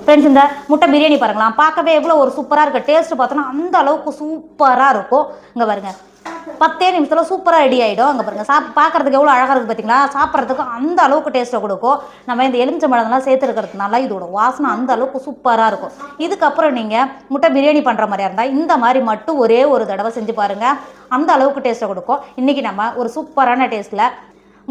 Friends, இந்த முட்டை பிரியாணி பாருங்களா, பார்க்கவே எவ்வளோ ஒரு சூப்பராக இருக்குது. டேஸ்ட்டு பார்த்தோன்னா அந்த அளவுக்கு சூப்பராக இருக்கும். இங்கே பாருங்க, 10 நிமிஷத்தில் சூப்பராக ரெடி ஆகிடும். அங்கே பாருங்கள், பார்க்குறதுக்கு எவ்வளோ அழகாக இருக்குது பார்த்தீங்களா. சாப்பிட்றதுக்கு அந்த அளவுக்கு டேஸ்ட்டை கொடுக்கும். நம்ம இந்த எலுமிச்சம்பழம்லாம் சேர்த்துருக்கிறதுனால இதோட வாசனை அந்த அளவுக்கு சூப்பராக இருக்கும். இதுக்கப்புறம் நீங்கள் முட்டை பிரியாணி பண்ணுற மாதிரியா இருந்தால் இந்த மாதிரி மட்டும் ஒரே ஒரு தடவை செஞ்சு பாருங்கள், அந்த அளவுக்கு டேஸ்ட்டை கொடுக்கும். இன்றைக்கி நம்ம ஒரு சூப்பரான டேஸ்ட்டில்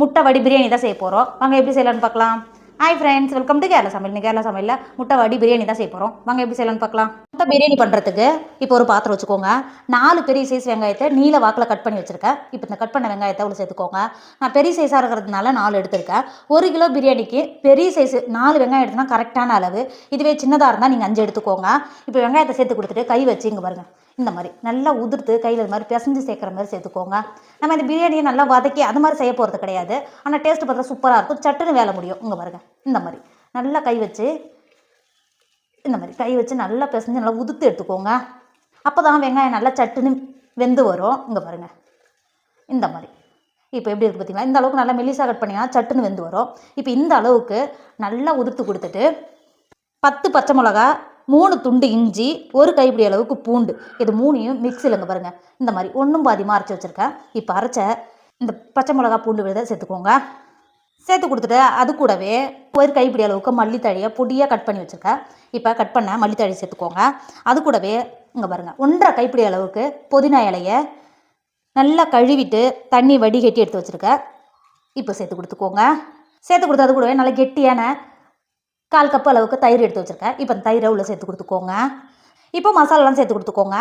முட்டை வடி பிரியாணி தான் செய்ய போகிறோம். வாங்க எப்படி செய்யலான்னு பார்க்கலாம். Hi friends, welcome to Kerala சமையல். கேரளா சமையலில் முட்டை வடி பிரியாணி தான் செய்ய போகிறோம். வாங்க எப்படி செய்யலான்னு பார்க்கலாம். முட்டை பிரியாணி பண்ணுறதுக்கு இப்போ ஒரு பாத்திரம் வச்சுக்கோங்க. 4 பெரிய சைஸ் வெங்காயத்தை நீல வாக்கில் கட் பண்ணி வச்சுருக்கேன். இப்போ இந்த கட் பண்ண வெங்காயத்தை உள்ள சேர்த்துக்கோங்க. நான் பெரிய சைஸாக இருக்கிறதுனால 4 எடுத்திருக்கேன். 1 கிலோ பிரியாணிக்கு பெரிய சைஸ் 4 வெங்காயம் எடுத்துனா கரெக்டான அளவு. இதுவே சின்னதாக இருந்தால் நீங்கள் 5 எடுத்துக்கோங்க. இப்போ வெங்காயத்தை சேர்த்து கொடுத்துட்டு கை வச்சு இங்கே பாருங்கள், இந்த மாதிரி நல்லா உதிர்த்து கையில் இது மாதிரி பிசைஞ்சு சேர்க்குற மாதிரி சேர்த்துக்கோங்க. நம்ம இந்த பிரியாணியை நல்லா வதக்கி அது மாதிரி செய்ய போகிறது கிடையாது. ஆனால் டேஸ்ட்டு பார்த்தா சூப்பராக இருக்கும், சட்டுன்னு வேலை முடியும். இங்கே பாருங்கள், இந்த மாதிரி நல்லா கை வச்சு இந்த மாதிரி கை வச்சு நல்லா பிசைஞ்சு நல்லா உதுத்து எடுத்துக்கோங்க. அப்போ தான் வெங்காயம் நல்லா சட்டுன்னு வெந்து வரும். இங்கே பாருங்கள், இந்த மாதிரி இப்போ எப்படி இருக்குது பார்த்தீங்களா. இந்த அளவுக்கு நல்லா மெல்லிசாக கட் பண்ணிங்கன்னா சட்டுன்னு வெந்து வரும். இப்போ இந்த அளவுக்கு நல்லா உதுர்த்து கொடுத்துட்டு 10 பச்சை மிளகா, 3 துண்டு இஞ்சி, 1 கைப்பிடி அளவுக்கு பூண்டு, இது 3ஐயும் மிக்சியில் பாருங்கள் இந்த மாதிரி ஒன்றும் பாதியமாக அரைச்சி வச்சுருக்கேன். இப்போ அரைச்ச இந்த பச்சை மிளகா பூண்டு விழுதை சேர்த்துக்கோங்க. சேர்த்து கொடுத்துட்டு அது கூடவே 1 கைப்பிடி அளவுக்கு மல்லித்தழையை பொடியாக கட் பண்ணி வச்சுருக்கேன். இப்போ கட் பண்ண மல்லித்தழை சேர்த்துக்கோங்க. அது கூடவே இங்கே பாருங்கள் 1.5 கைப்பிடி அளவுக்கு புதினா இலையை நல்லா கழுவிட்டு தண்ணி வடிகட்டி எடுத்து வச்சுருக்கேன். இப்போ சேர்த்து கொடுத்துக்கோங்க. சேர்த்து கொடுத்து அது கூடவே நல்லா கெட்டியான 1/4 கப் அளவுக்கு தயிர் எடுத்து வச்சுருக்கேன். இப்போ அந்த தயிரை உள்ளே சேர்த்து கொடுத்துக்கோங்க. இப்போ மசாலாலாம் சேர்த்து கொடுத்துக்கோங்க.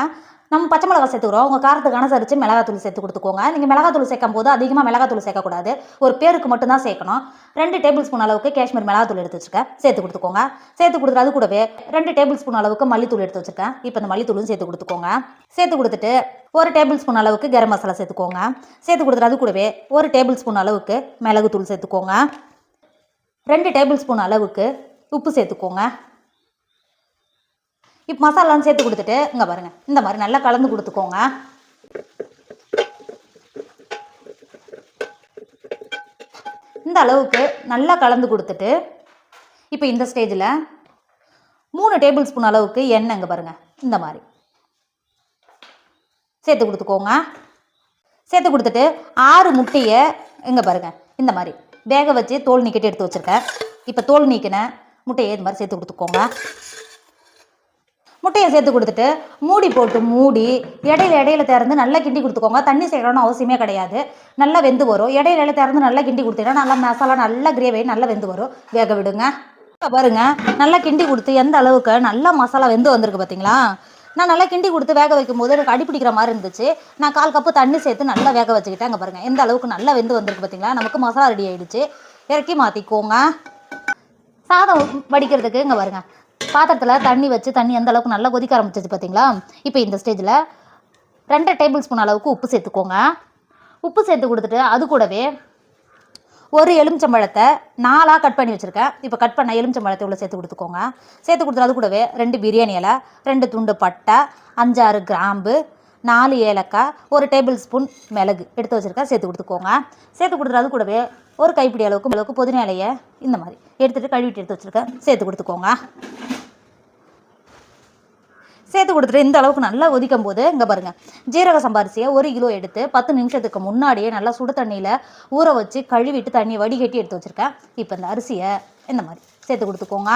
நம்ம பச்சை மிளகா சேர்த்துக்கிறோம், உங்கள் காரத்துக்கு அனுசரித்து மிளகாத்தூள் சேர்த்து கொடுத்துக்கோங்க. நீங்கள் மிளகாத்தூள் சேர்க்கும் போது அதிகமாக மிளகாத்தூள் சேர்க்கக்கூடாது, ஒரு பேருக்கு மட்டும்தான் சேர்க்கணும். 2 டேபிள் ஸ்பூன் அளவுக்கு காஷ்மீர் மிளகாத்தூள் எடுத்து வச்சுருக்கேன், சேர்த்து கொடுத்துக்கோங்க. சேர்த்து கொடுத்துட்டு அது கூடவே 2 டேபிள் ஸ்பூன் அளவுக்கு மல்லித்தூள் எடுத்து வச்சுருக்கேன். இப்போ இந்த மல்லித்தூளும் சேர்த்து கொடுத்துக்கோங்க. சேர்த்து கொடுத்துட்டு 1 டேபிள் ஸ்பூன் அளவுக்கு கரம் மசாலா சேர்த்துக்கோங்க. சேர்த்து கொடுத்துட்டு அது கூடவே 1 டேபிள் ஸ்பூன் அளவுக்கு மிளகுத்தூள் சேர்த்துக்கோங்க. 2 டேபிள் ஸ்பூன் அளவுக்கு உப்பு சேர்த்துக்கோங்க. இப்போ மசாலான்னு சேர்த்து கொடுத்துட்டு இங்கே பாருங்கள், இந்த மாதிரி நல்லா கலந்து கொடுத்துக்கோங்க. இந்த அளவுக்கு நல்லா கலந்து கொடுத்துட்டு இப்போ இந்த ஸ்டேஜில் 3 டேபிள் ஸ்பூன் அளவுக்கு எண்ணெய் இங்கே பாருங்கள் இந்த மாதிரி சேர்த்து கொடுத்துக்கோங்க. சேர்த்து கொடுத்துட்டு 6 முட்டையை இங்கே பாருங்கள் இந்த மாதிரி வேக வச்சு தோல் நீக்கிட்டு எடுத்து வச்சுருக்கேன். இப்போ தோல் நீக்கின முட்டையை இது மாதிரி சேர்த்து கொடுத்துக்கோங்க. முட்டையை சேர்த்து கொடுத்துட்டு மூடி போட்டு மூடி இடையில திறந்து நல்லா கிண்டி கொடுத்துக்கோங்க. தண்ணி சேர்க்கணும்னு அவசியமே கிடையாது, நல்லா வெந்து வரும். இடையில திறந்து நல்லா கிண்டி கொடுத்தீங்கன்னா நல்லா மசாலா நல்லா கிரேவி நல்லா வெந்து வரும். வேக விடுங்க. பாருங்கள், நல்லா கிண்டி கொடுத்து எந்த அளவுக்கு நல்லா மசாலா வெந்து வந்திருக்கு பார்த்தீங்களா. நான் நல்லா கிண்டி கொடுத்து வேக வைக்கும் போது எனக்கு அடிப்பிடிக்கிற மாதிரி இருந்துச்சு. நான் 1/4 கப்பு தண்ணி சேர்த்து நல்லா வேக வச்சுக்கிட்டேன். அங்கே பாருங்கள் எந்த அளவுக்கு நல்லா வெந்து வந்திருக்கு பார்த்தீங்களா. நமக்கு மசாலா ரெடி ஆகிடுச்சு. இறக்கி மாற்றிக்கோங்க. சாதம் வடிக்கிறதுக்கு இங்கே பாருங்கள் பாத்திரத்தில் தண்ணி வச்சு தண்ணி எந்த அளவுக்கு நல்லா கொதிக்க ஆரம்பிச்சிச்சு பார்த்தீங்களா. இப்போ இந்த ஸ்டேஜில் 2 டேபிள் ஸ்பூன் அளவுக்கு உப்பு சேர்த்துக்கோங்க. உப்பு சேர்த்து கொடுத்துட்டு அது கூடவே 1 எலுமிச்சம்பழத்தை 4ஆக கட் பண்ணி வச்சுருக்கேன். இப்போ கட் பண்ண எலுமிச்சம்பழத்தை உள்ள சேர்த்து கொடுத்துக்கோங்க. சேர்த்து கொடுத்துட்டு அது கூடவே 2 பிரியாணி இலை, 2 துண்டு பட்டை, 5-6 கிராம்பு, 4 ஏலக்காய், 1 டேபிள் ஸ்பூன் மிளகு எடுத்து வச்சுருக்கேன், சேர்த்து கொடுத்துக்கோங்க. சேர்த்து கொடுத்துட்டு அது கூடவே 1 கைப்பிடி அளவுக்கு புதினா இலையை இந்த மாதிரி எடுத்துகிட்டு கழுவிட்டு எடுத்து வச்சுருக்கேன், சேர்த்து கொடுத்துக்கோங்க. சேர்த்து கொடுத்துட்டு இந்த அளவுக்கு நல்லா கொதிக்கும் போது இங்கே பாருங்கள் ஜீரக சம்பா அரிசியை 1 கிலோ எடுத்து 10 நிமிஷத்துக்கு முன்னாடியே நல்லா சுடு தண்ணியில் ஊற வச்சு கழுவிட்டு தண்ணியை வடிகட்டி எடுத்து வச்சுருக்கேன். இப்போ இந்த அரிசியை இந்த மாதிரி சேர்த்து கொடுத்துக்கோங்க.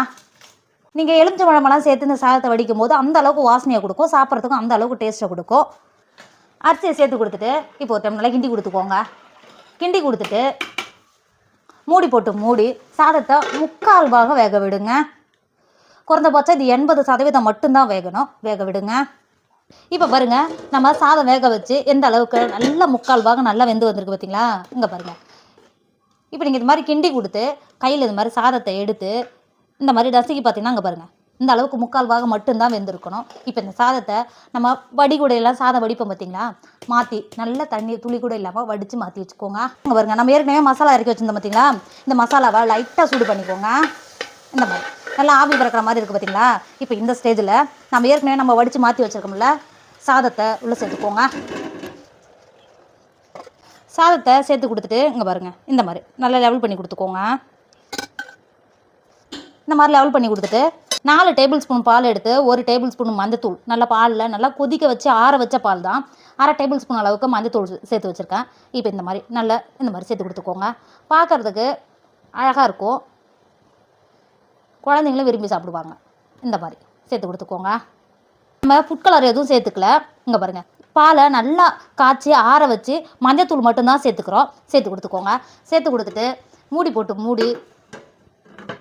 நீங்கள் எலுமிச்சம்பழமெல்லாம் சேர்த்து இந்த சாதத்தை வடிக்கும் போது அந்த அளவுக்கு வாசனையை கொடுக்கும், சாப்பிட்றதுக்கும் அந்த அளவுக்கு டேஸ்ட்டை கொடுக்கும். அரிசியை சேர்த்து கொடுத்துட்டு இப்போ ஒரு டைம் நல்லா கிண்டி கொடுத்துக்கோங்க. கிண்டி கொடுத்துட்டு மூடி போட்டு மூடி சாதத்தை 3/4 பாகம் வேக விடுங்க. குறைந்தபட்சம் இது 80% மட்டும்தான் வேகணும், வேக விடுங்க. இப்போ பாருங்கள் நம்ம சாதம் வேக வச்சு எந்த அளவுக்கு நல்லா 3/4 பாகம் நல்லா வெந்து வந்திருக்கு பார்த்தீங்களா. இங்கே பாருங்கள், இப்போ நீங்கள் இது மாதிரி கிண்டி கொடுத்து கையில் இது மாதிரி சாதத்தை எடுத்து இந்த மாதிரி ரசிக்கி பார்த்தீங்கன்னா அங்கே பாருங்கள் இந்த அளவுக்கு 3/4 பாகம் மட்டும்தான் வெந்திருக்கணும். இப்போ இந்த சாதத்தை நம்ம வடிகூடையெல்லாம் சாதம் வடிப்போம் பார்த்தீங்களா, மாற்றி நல்லா தண்ணி துளி கூட இல்லாமல் வடித்து மாற்றி வச்சுக்கோங்க. இங்கே பாருங்கள் நம்ம ஏற்கனவே மசாலா இறக்கி வச்சுருந்தோம் பார்த்தீங்களா, இந்த மசாலாவை லைட்டாக சூடு பண்ணிக்கோங்க. இந்த மாதிரி நல்லா ஆவி பறக்கிற மாதிரி இருக்குது பார்த்தீங்களா. இப்போ இந்த ஸ்டேஜில் நம்ம ஏற்கனவே நம்ம வடித்து மாற்றி வச்சுருக்கோம்ல சாதத்தை உள்ளே சேர்த்துக்கோங்க. சாதத்தை சேர்த்து கொடுத்துட்டு இங்கே பாருங்கள் இந்த மாதிரி நல்லா லெவல் பண்ணி கொடுத்துக்கோங்க. இந்த மாதிரி லெவல் பண்ணி கொடுத்துட்டு 4 டேபிள் ஸ்பூன் பால் எடுத்து 1 டேபிள் ஸ்பூன் மஞ்சத்தூள் நல்லா பாலில் நல்லா கொதிக்க வச்சு ஆற வச்ச பால் தான், 1/2 டேபிள் ஸ்பூன் அளவுக்கு மஞ்சத்தூள் சேர்த்து வச்சுருக்கேன். இப்போ இந்த மாதிரி சேர்த்து கொடுத்துக்கோங்க. பார்க்குறதுக்கு அழகாக இருக்கும், குழந்தைங்களும் விரும்பி சாப்பிடுவாங்க. இந்த மாதிரி சேர்த்து கொடுத்துக்கோங்க. நம்ம ஃபுட் கலர் எதுவும் சேர்த்துக்கல. இங்கே பாருங்கள், பாலை நல்லா காய்ச்சி ஆற வச்சு மஞ்சத்தூள் மட்டும்தான் சேர்த்துக்கிறோம். சேர்த்து கொடுத்துக்கோங்க. சேர்த்து கொடுத்துட்டு மூடி போட்டு மூடி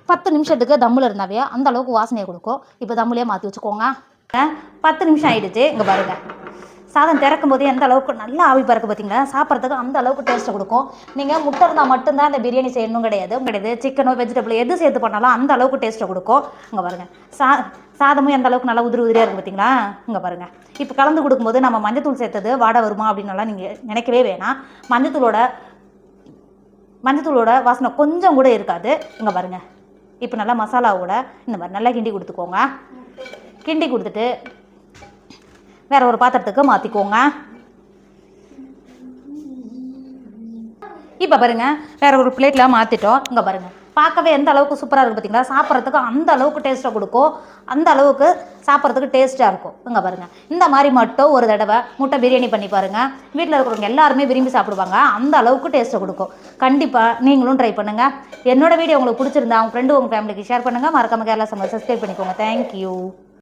10 நிமிஷத்துக்கு தம்மில் இருந்தாவே அந்த அளவுக்கு வாசனையை கொடுக்கும். இப்போ தம்முலேயே மாற்றி வச்சுக்கோங்க. 10 நிமிஷம் ஆகிடுச்சு. இங்கே பாருங்கள், சாதம் திறக்கும் போது எந்த அளவுக்கு நல்லா ஆவி பறக்க பார்த்தீங்களா, சாப்பிட்றதுக்கு அந்த அளவுக்கு டேஸ்ட்டை கொடுக்கும். நீங்கள் முட்டை இருந்தால் மட்டும்தான் இந்த பிரியாணி செய்யணும் கிடையாது. சிக்கனோ வெஜிடபிள் எது சேர்த்து பண்ணாலும் அந்த அளவுக்கு டேஸ்ட்டை கொடுக்கும். இங்கே பாருங்கள், சாதமும் எந்த அளவுக்கு நல்லா உதிரி உதிரியாக இருக்குது பார்த்தீங்களா. இங்கே பாருங்கள், இப்போ கலந்து கொடுக்கும்போது நம்ம மஞ்சத்தூள் சேர்த்தது வாடை வருமா அப்படின்னாலாம் நீங்கள் நினைக்கவே வேணாம். மஞ்சத்தூளோட வாசனை கொஞ்சம் கூட இருக்காது. இங்கே பாருங்கள், இப்போ நல்லா மசாலாவோட இந்த மாதிரி நல்லா கிண்டி கொடுத்துக்கோங்க. கிண்டி கொடுத்துட்டு வேறு ஒரு பாத்திரத்துக்கு மாற்றிக்கோங்க. இப்போ பாருங்கள், வேறு ஒரு பிளேட்டில் மாற்றிட்டோம். இங்கே பாருங்கள், பார்க்கவே எந்த அளவுக்கு சூப்பராக இருக்குது பார்த்தீங்களா. சாப்பிட்றதுக்கு அந்த அளவுக்கு டேஸ்ட்டை கொடுக்கும், அந்த அளவுக்கு சாப்பிட்றதுக்கு டேஸ்ட்டாக இருக்கும். இங்கே பாருங்கள், இந்த மாதிரி மட்டும் ஒரு தடவை முட்டை பிரியாணி பண்ணி பாருங்கள். வீட்டில் இருக்கிறவங்க எல்லாருமே விரும்பி சாப்பிடுவாங்க, அந்த அளவுக்கு டேஸ்ட்டை கொடுக்கும். கண்டிப்பாக நீங்களும் ட்ரை பண்ணுங்கள். என்னோடய வீடியோ உங்களுக்கு பிடிச்சிருந்தா உங்கள் ஃப்ரெண்டு உங்கள் ஃபேமிலிக்கு ஷேர் பண்ணுங்கள். மறக்காம கேரளா சமையல் சப்ஸ்கிரைப் பண்ணிக்கோங்க. தேங்க்யூ.